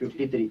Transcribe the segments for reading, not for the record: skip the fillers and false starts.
53।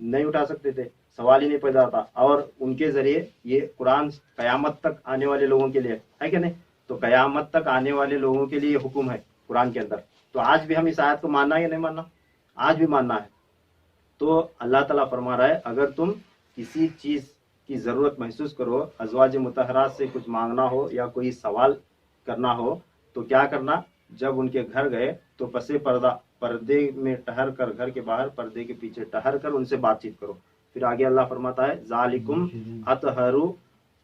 نہیں اٹھا سکتے تھے, سوال ہی نہیں پیدا ہوتا. اور ان کے ذریعے یہ قرآن قیامت تک آنے والے لوگوں کے لیے ہے کہ نہیں, تو قیامت تک آنے والے لوگوں کے لیے یہ حکم ہے قرآن کے اندر. تو آج بھی ہم اس آیت کو ماننا ہے یا نہیں ماننا؟ آج بھی ماننا ہے. تو اللہ تعالیٰ فرما رہا ہے اگر تم کسی چیز کی ضرورت محسوس کرو, ازواج مطہرات سے کچھ مانگنا ہو یا کوئی سوال کرنا ہو, تو کیا کرنا؟ جب ان کے گھر گئے تو پسے پردہ, پردے میں ٹہر کر, گھر کے باہر پردے کے پیچھے ٹہر کر ان سے بات چیت کرو. پھر آگے اللہ فرماتا ہے ذالکم اطہر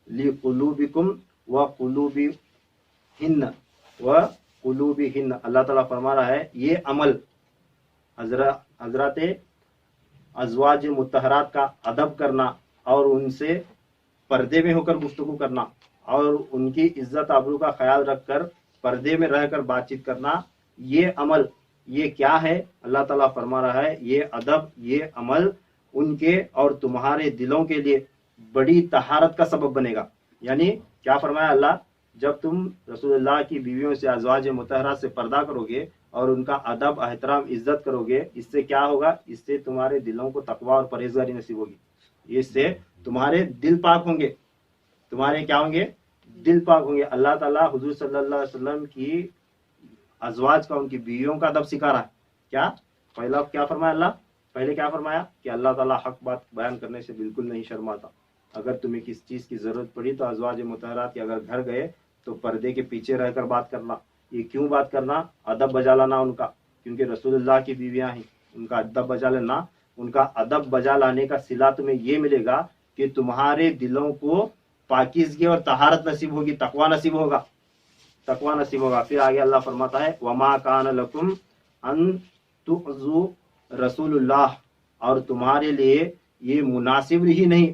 لقلوبکم وقلوبہن وقلوبہن. اللہ تعالیٰ فرما رہا ہے یہ عمل حضرات ازواج مطہرات کا ادب کرنا اور ان سے پردے میں ہو کر گفتگو کرنا اور ان کی عزت آبرو کا خیال رکھ کر پردے میں رہ کر بات چیت کرنا, یہ عمل یہ کیا ہے؟ اللہ تعالیٰ فرما رہا ہے یہ ادب, یہ عمل ان کے اور تمہارے دلوں کے لیے بڑی طہارت کا سبب بنے گا. یعنی کیا فرمایا اللہ؟ جب تم رسول اللہ کی بیویوں سے, ازواج مطہرات سے پردہ کرو گے اور ان کا ادب احترام عزت کرو گے, اس سے کیا ہوگا؟ اس سے تمہارے دلوں کو تقویٰ اور پرہیزگاری نصیب ہوگی. اس سے تمہارے دل پاک ہوں گے. تمہارے کیا ہوں گے؟ دل پاک ہوں گے. اللہ تعالیٰ حضور صلی اللہ علیہ وسلم کی ازواج کا, ان کی بیویوں کا ادب سکھا رہا ہے. کیا پہلا کیا فرمایا اللہ؟ پہلے کیا فرمایا کہ اللہ تعالیٰ حق بات بیان کرنے سے بالکل نہیں شرماتا. اگر تمہیں کس چیز کی ضرورت پڑی تو ازواج مطہرات کے اگر گھر گئے تو پردے کے پیچھے رہ کر بات کرنا. یہ کیوں بات کرنا؟ ادب بجا لانا ان کا, کیونکہ رسول اللہ کی بیویاں ہیں, ان کا ادب بجا لینا. ان کا ادب بجا لانے کا صلہ تمہیں یہ ملے گا کہ تمہارے دلوں کو پاکیزگی اور طہارت نصیب ہوگی, تقویٰ نصیب ہوگا, تقویٰ نصیب ہوگا. پھر آگے اللہ فرماتا ہے وما کان لکم ان تؤذوا رسول اللہ, اور تمہارے لیے یہ مناسب ہی نہیں,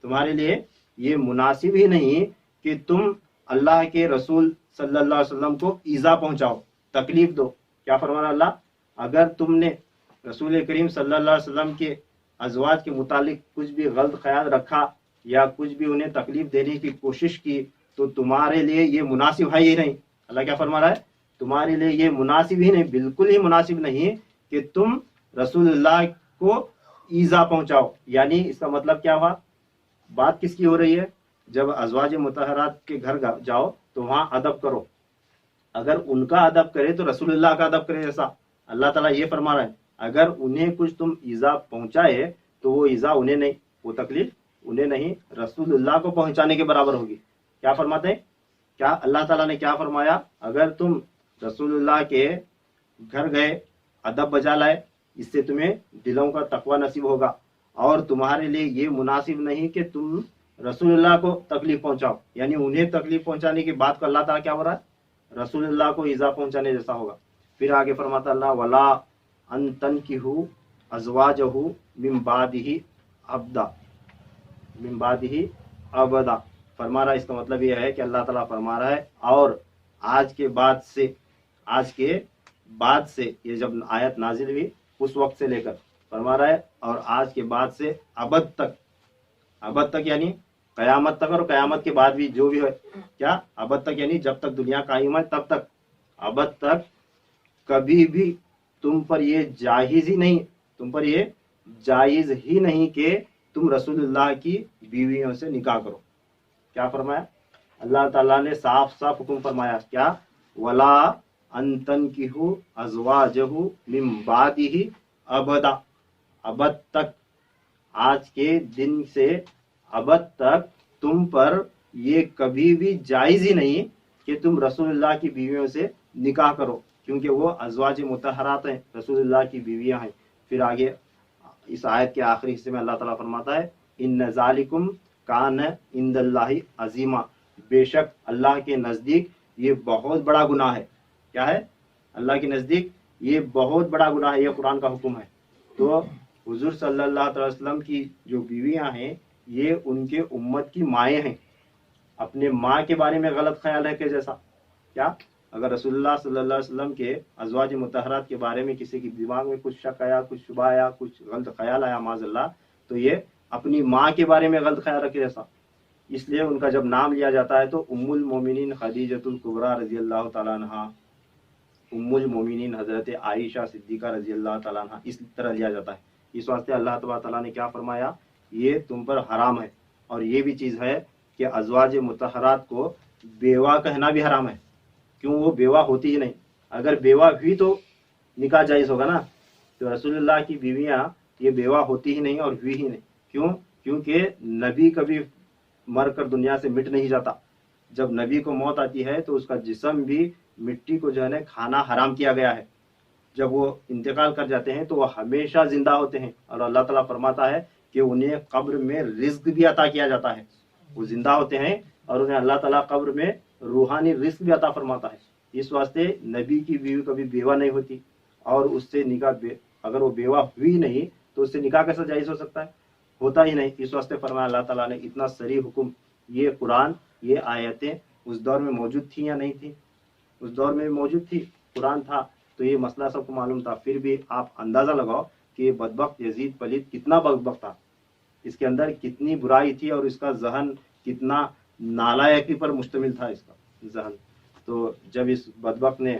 تمہارے لیے یہ مناسب ہی نہیں کہ تم اللہ کے رسول صلی اللہ علیہ وسلم کو ایذا پہنچاؤ, تکلیف دو. کیا فرمانا اللہ؟ اگر تم نے رسول کریم صلی اللہ علیہ وسلم کے ازواج کے متعلق کچھ بھی غلط خیال رکھا یا کچھ بھی انہیں تکلیف دینے کی کوشش کی تو تمہارے لیے یہ مناسب ہے ہی نہیں. اللہ کیا فرما رہا ہے؟ تمہارے لیے یہ مناسب ہی نہیں, بالکل ہی مناسب نہیں کہ تم رسول اللہ کو ایذا پہنچاؤ. یعنی اس کا مطلب کیا ہوا؟ بات کس کی ہو رہی ہے؟ جب ازواج مطہرات کے گھر جاؤ تو وہاں ادب کرو. اگر ان کا ادب کرے تو رسول اللہ کا ادب کرے. جیسا اللہ تعالیٰ یہ فرما رہا ہے اگر انہیں کچھ تم ایذا پہنچائے تو وہ ایذا انہیں نہیں, وہ تکلیف انہیں نہیں, رسول اللہ کو پہنچانے کے برابر ہوگی. کیا فرماتے ہیں؟ کیا اللہ تعالیٰ نے کیا فرمایا؟ اگر تم رسول اللہ کے گھر گئے, ادب بجا لائے, اس سے تمہیں دلوں کا تقویٰ نصیب ہوگا, اور تمہارے لیے یہ مناسب نہیں کہ تم رسول اللہ کو تکلیف پہنچاؤ. یعنی انہیں تکلیف پہنچانے کی بات کو اللہ تعالیٰ کیا ہو رہا ہے؟ رسول اللہ کو ایذا پہنچانے جیسا ہوگا. پھر آگے فرماتا اللہ ولا ان تنکحوا ازواجہ من بعدہ ابدا, من بعدہ ابدا. فرما رہا ہے اس کا مطلب یہ ہے کہ اللہ تعالیٰ فرما رہا ہے اور آج کے بعد سے یہ جب آیت نازل ہوئی اس وقت سے لے کر فرما رہا ہے اور آج کے بعد سے ابد تک یعنی قیامت تک, اور قیامت کے بعد بھی جو بھی ہے, کیا ابد تک یعنی جب تک دنیا قائم ہے تب تک, ابد تک کبھی بھی تم پر یہ جائز ہی نہیں کہ تم رسول اللہ کی بیویوں سے نکاح کرو. کیا فرمایا؟ اللہ تعالیٰ نے صاف صاف حکم فرمایا کیا؟ ولا ان تنکحوا ازواجہ من بعدہ ابدا, ابد تک, آج کے دن سے ابد تک تم پر یہ کبھی بھی جائز ہی نہیں کہ تم رسول اللہ کی بیویوں سے نکاح کرو, کیونکہ وہ ازواج مطہرات ہیں, رسول اللہ کی بیویاں ہیں. پھر آگے اس آیت کے آخری حصے میں اللہ تعالیٰ فرماتا ہے ان ذالکم کان عند اللہ عظیما, بے شک اللہ کے نزدیک یہ بہت بڑا گناہ ہے. کیا ہے؟ اللہ کے نزدیک یہ بہت بڑا گناہ ہے, یہ قرآن کا حکم ہے. تو حضور صلی اللہ علیہ وسلم کی جو بیویاں ہیں یہ ان کے امت کی مائیں ہیں. اپنے ماں کے بارے میں غلط خیال ہے کہ جیسا, کیا اگر رسول اللہ صلی اللہ علیہ وسلم کے ازواج مطہرات کے بارے میں کسی کی دماغ میں کچھ شک آیا, کچھ شبہ آیا, کچھ غلط خیال آیا معاذ اللہ, تو یہ اپنی ماں کے بارے میں غلط خیال رکھے جیسا. اس لیے ان کا جب نام لیا جاتا ہے تو ام المومنین خدیجۃ الکبریٰ رضی اللہ تعالیٰ عنہ, ام المومنین حضرت عائشہ صدیقہ رضی اللہ تعالیٰ عنہ, اس طرح لیا جاتا ہے. اس واسطے اللہ تبارک تعالیٰ نے کیا فرمایا، یہ تم پر حرام ہے. اور یہ بھی چیز ہے کہ ازواج مطہرات کو بیوہ کہنا بھی حرام ہے. کیوں؟ وہ بیوہ ہوتی ہی نہیں. اگر بیوہ ہوئی تو نکاح جائز ہوگا نا. تو رسول اللہ کی بیویاں یہ بیوہ ہوتی ہی نہیں اور ہوئی ہی نہیں. کیوں؟ کیونکہ نبی کبھی مر کر دنیا سے مٹ نہیں جاتا. جب نبی کو موت آتی ہے تو اس کا جسم بھی مٹی کو جو ہے نا کھانا حرام کیا گیا ہے. جب وہ انتقال کر جاتے ہیں تو وہ ہمیشہ زندہ ہوتے ہیں، اور اللہ تعالیٰ فرماتا ہے کہ انہیں قبر میں رزق بھی عطا کیا جاتا ہے. وہ زندہ ہوتے ہیں اور انہیں اللہ تعالیٰ قبر میں روحانی رزق بھی عطا فرماتا ہے. اس واسطے نبی کی بیوی کبھی بیوہ نہیں ہوتی، اور اس سے نکاح اگر وہ بیوہ ہوئی نہیں تو اس سے نکاح کیسا جائز ہو سکتا ہے؟ ہوتا ہی نہیں. اس واسطے فرمایا اللہ تعالیٰ نے اتنا صریح حکم. یہ قرآن، یہ آیتیں اس دور میں موجود تھیں یا نہیں تھیں؟ اس دور میں موجود تھی، قرآن تھا، تو یہ مسئلہ سب کو معلوم تھا. پھر بھی آپ اندازہ لگاؤ کہ یہ بدبخت یزید پلید کتنا بدبخت تھا، اس کے اندر کتنی برائی تھی، اور اس کا ذہن کتنا نالائقی پر مشتمل تھا اس کا ذہن. تو جب اس بدبخت نے